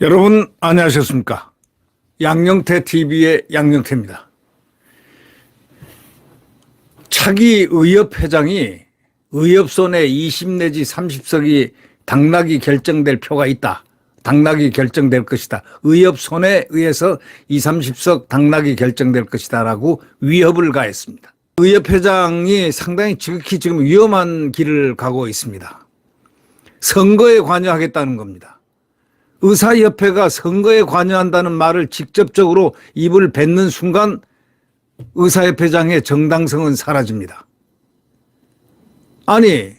여러분 안녕하셨습니까? 양영태 TV의 양영태입니다. 차기 의협회장이 의협손에 20 내지 30석이 당락이 결정될 표가 있다. 당락이 결정될 것이다. 의협손에 의해서 20, 30석 당락이 결정될 것이다 라고 위협을 가했습니다. 의협회장이 상당히 지극히 지금 위험한 길을 가고 있습니다. 선거에 관여하겠다는 겁니다. 의사협회가 선거에 관여한다는 말을 직접적으로 입을 뱉는 순간 의사협회장의 정당성은 사라집니다. 아니,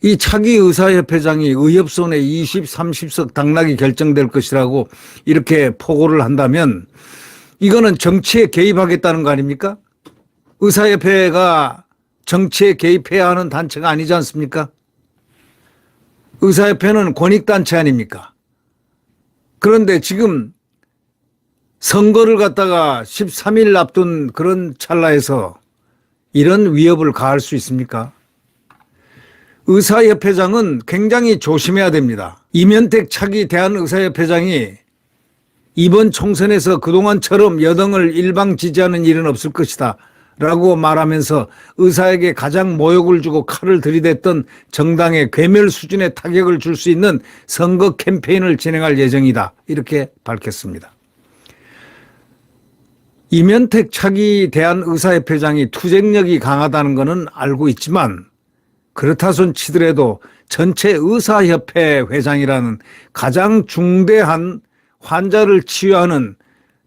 이 차기 의사협회장이 의협손에 20, 30석 당락이 결정될 것이라고 이렇게 포고를 한다면 이거는 정치에 개입하겠다는 거 아닙니까? 의사협회가 정치에 개입해야 하는 단체가 아니지 않습니까? 의사협회는 권익단체 아닙니까? 그런데 지금 선거를 갖다가 13일 앞둔 그런 찰나에서 이런 위협을 가할 수 있습니까? 의사협회장은 굉장히 조심해야 됩니다. 이면택 차기 대한의사협회장이 이번 총선에서 그동안처럼 여당을 일방 지지하는 일은 없을 것이다 라고 말하면서 의사에게 가장 모욕을 주고 칼을 들이댔던 정당에 괴멸 수준의 타격을 줄 수 있는 선거 캠페인을 진행할 예정이다. 이렇게 밝혔습니다. 이면택 차기 대한의사협회장이 투쟁력이 강하다는 것은 알고 있지만 그렇다 손 치더라도 전체 의사협회 회장이라는 가장 중대한 환자를 치유하는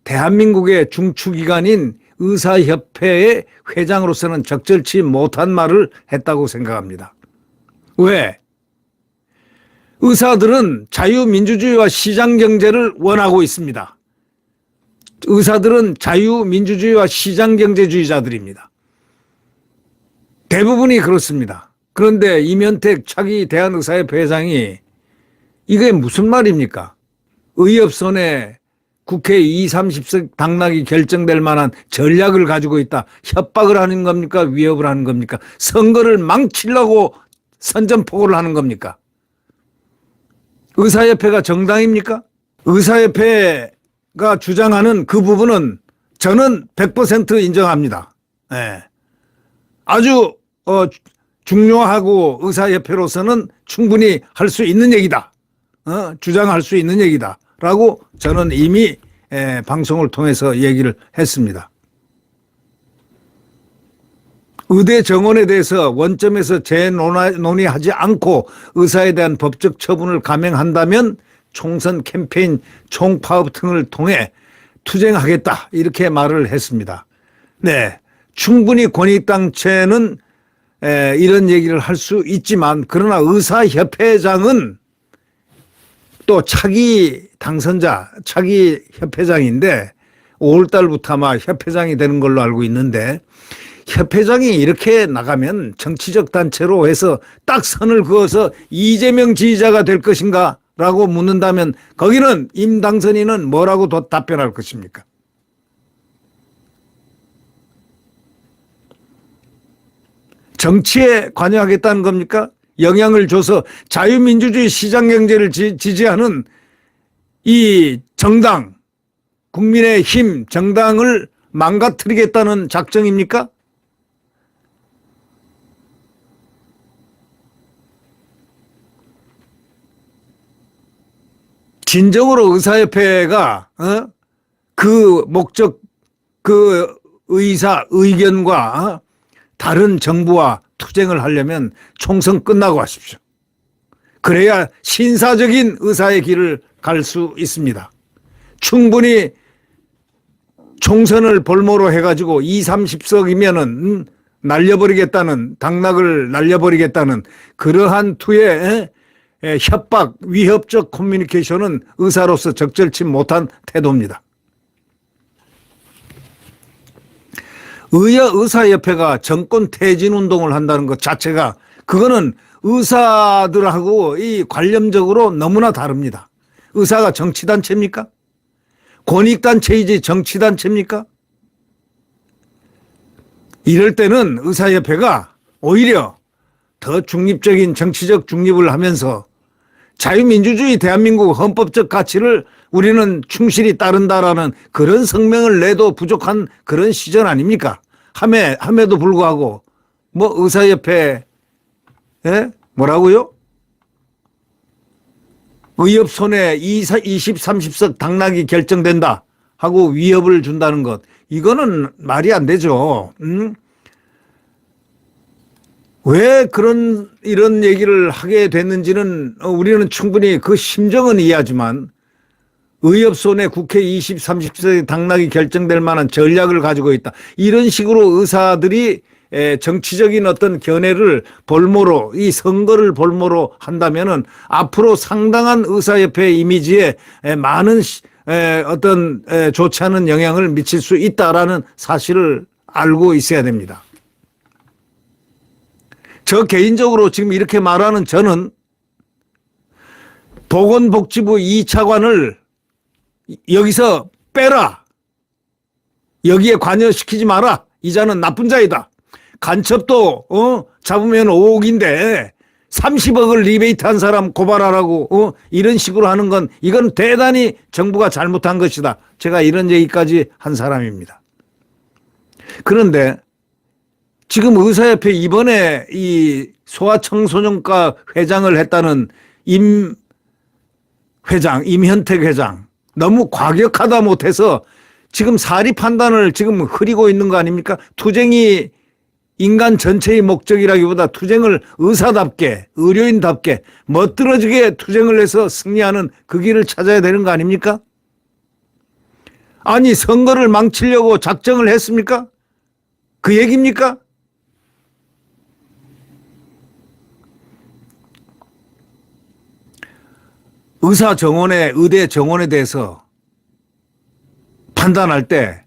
대한민국의 중추기관인 의사협회의 회장으로서는 적절치 못한 말을 했다고 생각합니다. 왜? 의사들은 자유민주주의와 시장경제를 원하고 있습니다. 의사들은 자유민주주의와 시장경제주의자들입니다. 대부분이 그렇습니다. 그런데 이면택 차기 대한의사협회 회장이 이게 무슨 말입니까? 의협손에 국회 20, 30석 당락이 결정될 만한 전략을 가지고 있다. 협박을 하는 겁니까? 위협을 하는 겁니까? 선거를 망치려고 선전포고를 하는 겁니까? 의사협회가 정당입니까? 의사협회가 주장하는 그 부분은 저는 100% 인정합니다. 네. 아주 중요하고 의사협회로서는 충분히 할 수 있는 얘기다. 주장할 수 있는 얘기다. 라고 저는 이미 방송을 통해서 얘기를 했습니다. 의대 정원에 대해서 원점에서 재논의하지 않고 의사에 대한 법적 처분을 감행한다면 총선 캠페인 총파업 등을 통해 투쟁하겠다 이렇게 말을 했습니다. 네, 충분히 권익단체는 이런 얘기를 할 수 있지만 그러나 의사협회장은 또 차기 당선자, 차기 협회장인데 5월 달부터 아마 협회장이 되는 걸로 알고 있는데 협회장이 이렇게 나가면 정치적 단체로 해서 딱 선을 그어서 이재명 지지자가 될 것인가 라고 묻는다면 거기는 임 당선인은 뭐라고 답변할 것입니까? 정치에 관여하겠다는 겁니까? 영향을 줘서 자유민주주의 시장경제를 지지하는 이 정당, 국민의힘 정당을 망가뜨리겠다는 작정입니까? 진정으로 의사협회가 그 목적, 그 의견과 다른 정부와 투쟁을 하려면 총선 끝나고 하십시오. 그래야 신사적인 의사의 길을 갈 수 있습니다. 충분히 총선을 볼모로 해가지고 20, 30석이면은 날려버리겠다는, 당락을 날려버리겠다는 그러한 투의 협박, 위협적 커뮤니케이션은 의사로서 적절치 못한 태도입니다. 의사협회가 정권 퇴진 운동을 한다는 것 자체가 그거는 의사들하고 이 관념적으로 너무나 다릅니다. 의사가 정치단체입니까? 권익단체이지 정치단체입니까? 이럴 때는 의사협회가 오히려 더 중립적인 정치적 중립을 하면서 자유민주주의 대한민국 헌법적 가치를 우리는 충실히 따른다라는 그런 성명을 내도 부족한 그런 시절 아닙니까? 함에도 불구하고 뭐 의사협회 뭐라고요? 의협 손에 20, 30석 당락이 결정된다 하고 위협을 준다는 것. 이거는 말이 안 되죠. 왜 이런 얘기를 하게 됐는지는 우리는 충분히 그 심정은 이해하지만 의협 손에 국회 20, 30석 당락이 결정될 만한 전략을 가지고 있다. 이런 식으로 의사들이 정치적인 어떤 견해를 볼모로 이 선거를 볼모로 한다면은 앞으로 상당한 의사협회 이미지에 많은 어떤 좋지 않은 영향을 미칠 수 있다라는 사실을 알고 있어야 됩니다. 저 개인적으로 지금 이렇게 말하는 저는 보건복지부 2차관을 여기서 빼라. 여기에 관여시키지 마라. 이 자는 나쁜 자이다. 간첩도 잡으면 5억인데 30억을 리베이트한 사람 고발하라고 이런 식으로 하는 건 이건 대단히 정부가 잘못한 것이다. 제가 이런 얘기까지 한 사람입니다. 그런데 지금 의사협회 이번에 이 소아청소년과 회장을 했다는 임현택 회장 너무 과격하다 못해서 지금 사리 판단을 지금 흐리고 있는 거 아닙니까? 투쟁이 인간 전체의 목적이라기보다 투쟁을 의사답게 의료인답게 멋들어지게 투쟁을 해서 승리하는 그 길을 찾아야 되는 거 아닙니까? 아니 선거를 망치려고 작정을 했습니까? 그 얘기입니까? 의대 정원에 대해서 판단할 때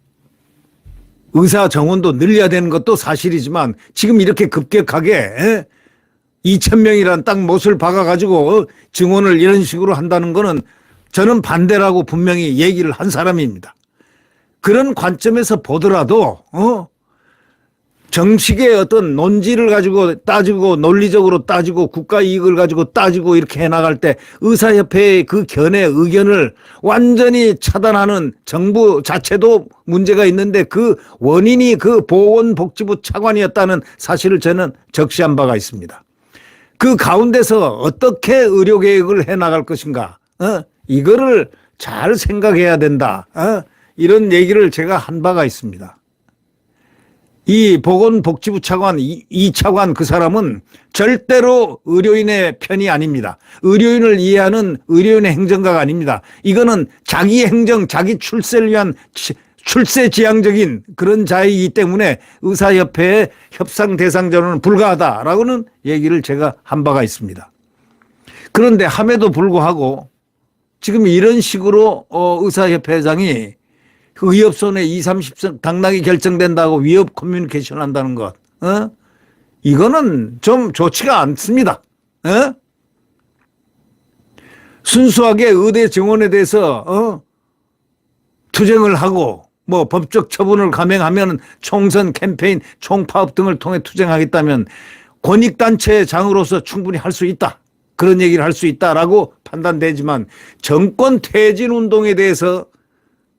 의사 정원도 늘려야 되는 것도 사실이지만 지금 이렇게 급격하게 2,000명이란 딱 못을 박아가지고 증원을 이런 식으로 한다는 거는 저는 반대라고 분명히 얘기를 한 사람입니다. 그런 관점에서 보더라도 정식의 어떤 논지를 가지고 따지고 논리적으로 따지고 국가 이익을 가지고 따지고 이렇게 해나갈 때 의사협회의 그 견해 의견을 완전히 차단하는 정부 자체도 문제가 있는데 그 원인이 그 보건복지부 차관이었다는 사실을 저는 적시한 바가 있습니다. 그 가운데서 어떻게 의료개혁을 해나갈 것인가 이거를 잘 생각해야 된다 이런 얘기를 제가 한 바가 있습니다. 이 보건복지부 차관, 이 차관 그 사람은 절대로 의료인의 편이 아닙니다. 의료인을 이해하는 의료인의 행정가가 아닙니다. 이거는 자기 행정, 자기 출세를 위한 출세지향적인 그런 자이기 때문에 의사협회의 협상 대상자로는 불가하다라고는 얘기를 제가 한 바가 있습니다. 그런데 함에도 불구하고 지금 이런 식으로 의사협회장이 의협 손에 20, 30석 당락이 결정된다고 위협 커뮤니케이션 한다는 것, 이거는 좀 좋지가 않습니다. 순수하게 의대 정원에 대해서 투쟁을 하고 뭐 법적 처분을 감행하면 총선 캠페인 총파업 등을 통해 투쟁하겠다면 권익단체장으로서 충분히 할 수 있다. 그런 얘기를 할 수 있다라고 판단되지만 정권 퇴진 운동에 대해서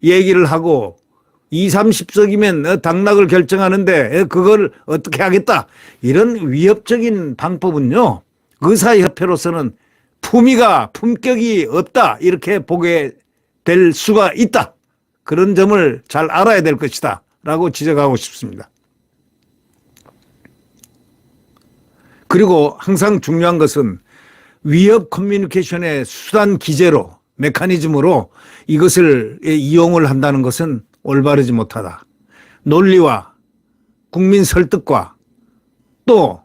얘기를 하고 20, 30석이면 당락을 결정하는데 그걸 어떻게 하겠다. 이런 위협적인 방법은요. 의사협회로서는 품격이 없다. 이렇게 보게 될 수가 있다. 그런 점을 잘 알아야 될 것이다. 라고 지적하고 싶습니다. 그리고 항상 중요한 것은 위협 커뮤니케이션의 수단 기제로 메커니즘으로 이것을 이용을 한다는 것은 올바르지 못하다. 논리와 국민 설득과 또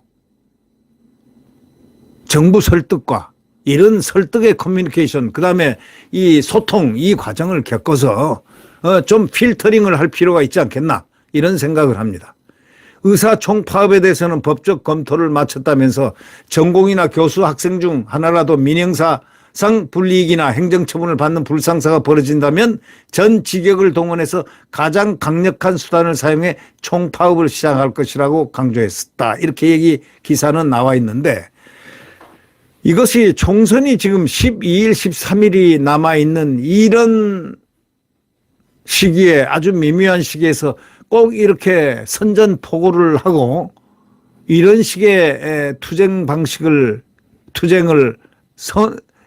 정부 설득과 이런 설득의 커뮤니케이션 그다음에 이 소통 이 과정을 겪어서 좀 필터링을 할 필요가 있지 않겠나 이런 생각을 합니다. 의사총파업에 대해서는 법적 검토를 마쳤다면서 전공의나 교수 학생 중 하나라도 민형사 사상 불이익이나 행정처분을 받는 불상사가 벌어진다면 전 직역을 동원해서 가장 강력한 수단을 사용해 총파업을 시작할 것이라고 강조했다. 이렇게 얘기 기사는 나와 있는데, 이것이 총선이 지금 12일, 13일이 남아있는 이런 시기에, 아주 미묘한 시기에서 꼭 이렇게 선전포고를 하고 이런 식의 투쟁을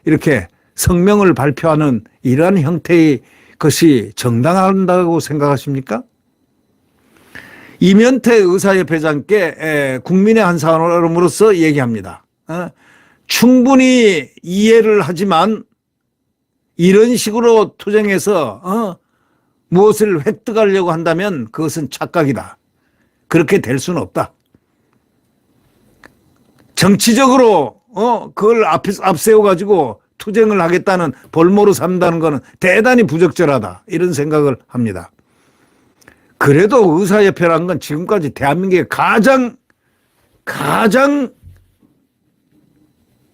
이렇게 성명을 발표하는 이러한 형태의 것이 정당한다고 생각하십니까? 이면태 의사협회장께 국민의 한 사람으로서 얘기합니다. 충분히 이해를 하지만 이런 식으로 투쟁해서 무엇을 획득하려고 한다면 그것은 착각이다. 그렇게 될 수는 없다. 정치적으로 그걸 앞세워가지고 투쟁을 하겠다는 볼모로 삼다는 것은 대단히 부적절하다. 이런 생각을 합니다. 그래도 의사협회라는 건 지금까지 대한민국의 가장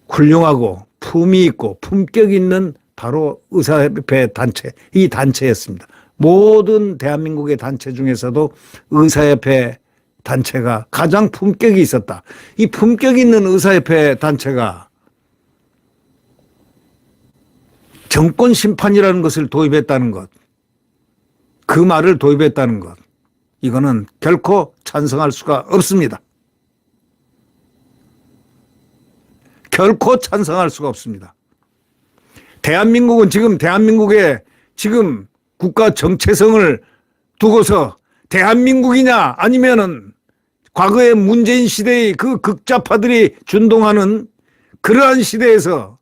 훌륭하고 품위 있고 품격 있는 바로 의사협회 단체, 이 단체였습니다. 모든 대한민국의 단체 중에서도 의사협회 단체가 가장 품격이 있었다. 이 품격 있는 의사협회 단체가 정권 심판이라는 것을 도입했다는 것, 그 말을 도입했다는 것, 이거는 결코 찬성할 수가 없습니다. 결코 찬성할 수가 없습니다. 대한민국은 대한민국의 국가 정체성을 두고서 대한민국이냐 아니면은 과거의 문재인 시대의 그 극좌파들이 준동하는 그러한 시대에서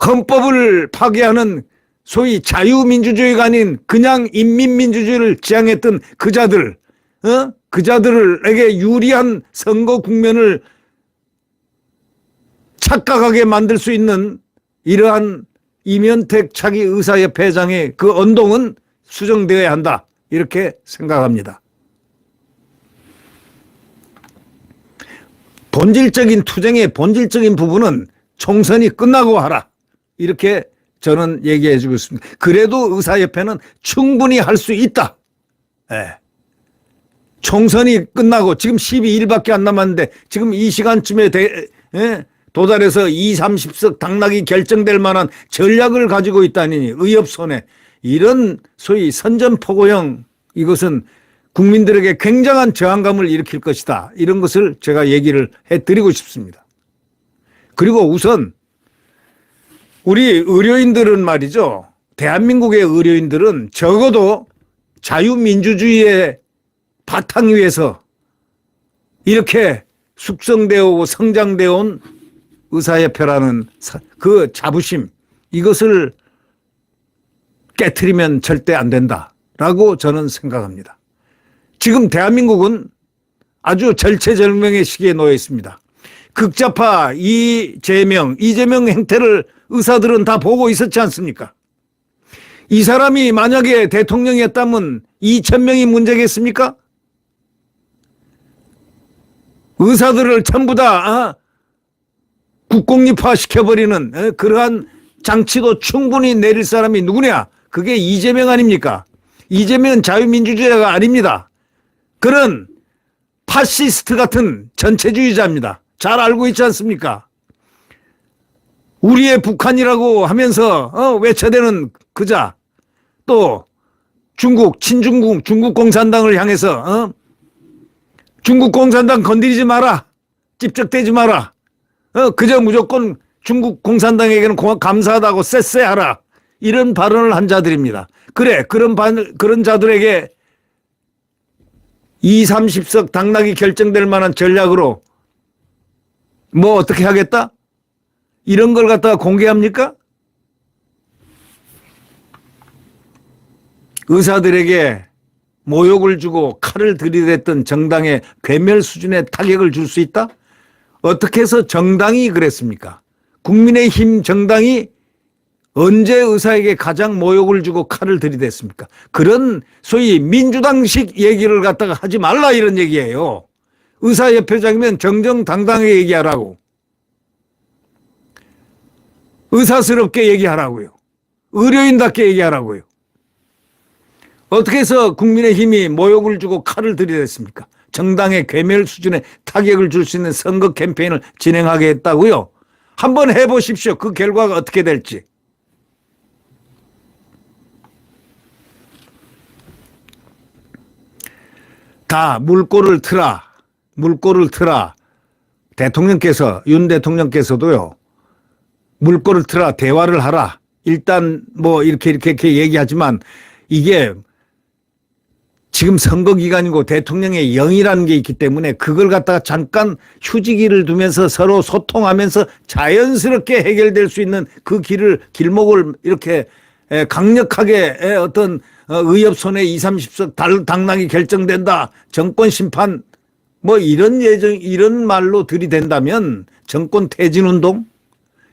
헌법을 파괴하는 소위 자유민주주의가 아닌 그냥 인민민주주의를 지향했던 그자들에게 유리한 선거 국면을 착각하게 만들 수 있는 이러한 이면택 차기 의사협회장의 그 언동은 수정되어야 한다. 이렇게 생각합니다. 본질적인 투쟁의 본질적인 부분은 총선이 끝나고 하라. 이렇게 저는 얘기해 주고 있습니다. 그래도 의사협회는 충분히 할 수 있다. 예. 총선이 끝나고 지금 12일밖에 안 남았는데 지금 이 시간쯤에 도달해서 20, 30석 당락이 결정될 만한 전략을 가지고 있다니 의협손해. 이런 소위 선전포고형, 이것은 국민들에게 굉장한 저항감을 일으킬 것이다. 이런 것을 제가 얘기를 해드리고 싶습니다. 그리고 우선 우리 의료인들은 말이죠. 대한민국의 의료인들은 적어도 자유민주주의의 바탕 위에서 이렇게 숙성되어 오고 성장되어 온 의사협회라는 그 자부심, 이것을 깨트리면 절대 안 된다라고 저는 생각합니다. 지금 대한민국은 아주 절체절명의 시기에 놓여 있습니다. 극좌파 이재명 행태를 의사들은 다 보고 있었지 않습니까? 이 사람이 만약에 대통령이었다면 2,000명이 문제겠습니까? 의사들을 전부 다 국공립화 시켜버리는 그러한 장치도 충분히 내릴 사람이 누구냐? 그게 이재명 아닙니까? 이재명은 자유민주주의자가 아닙니다. 그런 파시스트 같은 전체주의자입니다. 잘 알고 있지 않습니까? 우리의 북한이라고 하면서 외쳐대는 그자, 또 친중국 중국 공산당을 향해서 중국 공산당 건드리지 마라, 찝적대지 마라, 그저 무조건 중국 공산당에게는 감사하다고 쎄쎄하라, 이런 발언을 한 자들입니다. 그래, 그런 자들에게 20, 30석 당락이 결정될 만한 전략으로 뭐 어떻게 하겠다? 이런 걸 갖다가 공개합니까? 의사들에게 모욕을 주고 칼을 들이댔던 정당에 괴멸 수준의 타격을 줄 수 있다? 어떻게 해서 정당이 그랬습니까? 국민의힘 정당이 언제 의사에게 가장 모욕을 주고 칼을 들이댔습니까? 그런 소위 민주당식 얘기를 갖다가 하지 말라, 이런 얘기예요. 의사협회장이면 정정당당하게 얘기하라고. 의사스럽게 얘기하라고요. 의료인답게 얘기하라고요. 어떻게 해서 국민의힘이 모욕을 주고 칼을 들이댔습니까? 정당의 괴멸 수준의 타격을 줄 수 있는 선거 캠페인을 진행하게 했다고요? 한번 해보십시오. 그 결과가 어떻게 될지. 다 물꼬를 틀어. 대통령께서, 윤 대통령께서도요, 물꼬를 틀어 대화를 하라. 일단 뭐 이렇게 얘기하지만 이게 지금 선거 기간이고 대통령의 영이라는 게 있기 때문에 그걸 갖다가 잠깐 휴지기를 두면서 서로 소통하면서 자연스럽게 해결될 수 있는 그 길목을 이렇게 강력하게 어떤 의협손해 20, 30석 당락이 결정된다. 정권 심판 뭐 이런 말로 들이댄다면 정권 퇴진 운동?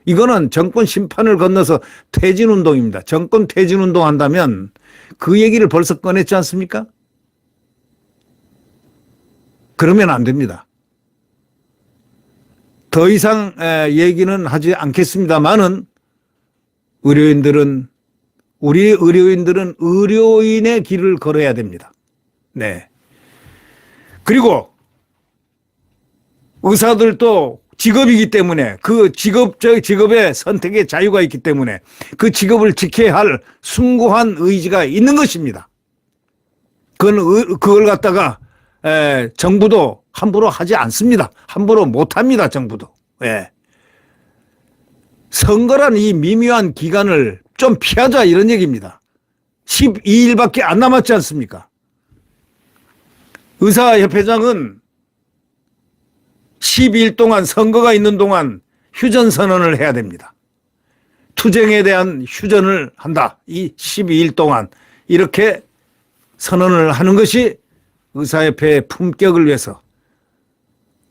이거는 정권 심판을 건너서 퇴진 운동입니다. 정권 퇴진 운동 한다면 그 얘기를 벌써 꺼냈지 않습니까? 그러면 안 됩니다. 더 이상 얘기는 하지 않겠습니다만은 우리 의료인들은 의료인의 길을 걸어야 됩니다. 네. 그리고 의사들도 직업이기 때문에 그 직업의 선택의 자유가 있기 때문에 그 직업을 지켜야 할 숭고한 의지가 있는 것입니다. 그걸 갖다가 정부도 함부로 하지 않습니다. 함부로 못합니다. 정부도. 예. 선거란 이 미묘한 기간을 좀 피하자 이런 얘기입니다. 12일밖에 안 남았지 않습니까? 의사협회장은 12일 동안 선거가 있는 동안 휴전선언을 해야 됩니다. 투쟁에 대한 휴전을 한다. 이 12일 동안 이렇게 선언을 하는 것이 의사협회의 품격을 위해서,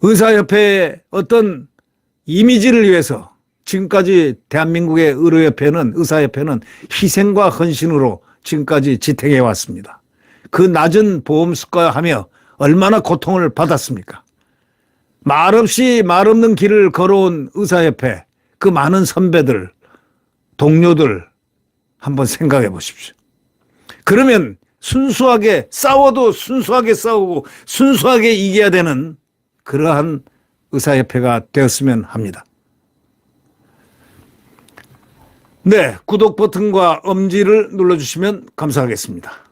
의사협회의 어떤 이미지를 위해서 지금까지 대한민국의 의사협회는 희생과 헌신으로 지금까지 지탱해 왔습니다. 그 낮은 보험 수가하며 얼마나 고통을 받았습니까? 말없이 말 없는 길을 걸어온 의사협회, 그 많은 선배들, 동료들 한번 생각해 보십시오. 그러면 순수하게 싸워도 순수하게 싸우고 순수하게 이겨야 되는 그러한 의사협회가 되었으면 합니다. 네, 구독 버튼과 엄지를 눌러주시면 감사하겠습니다.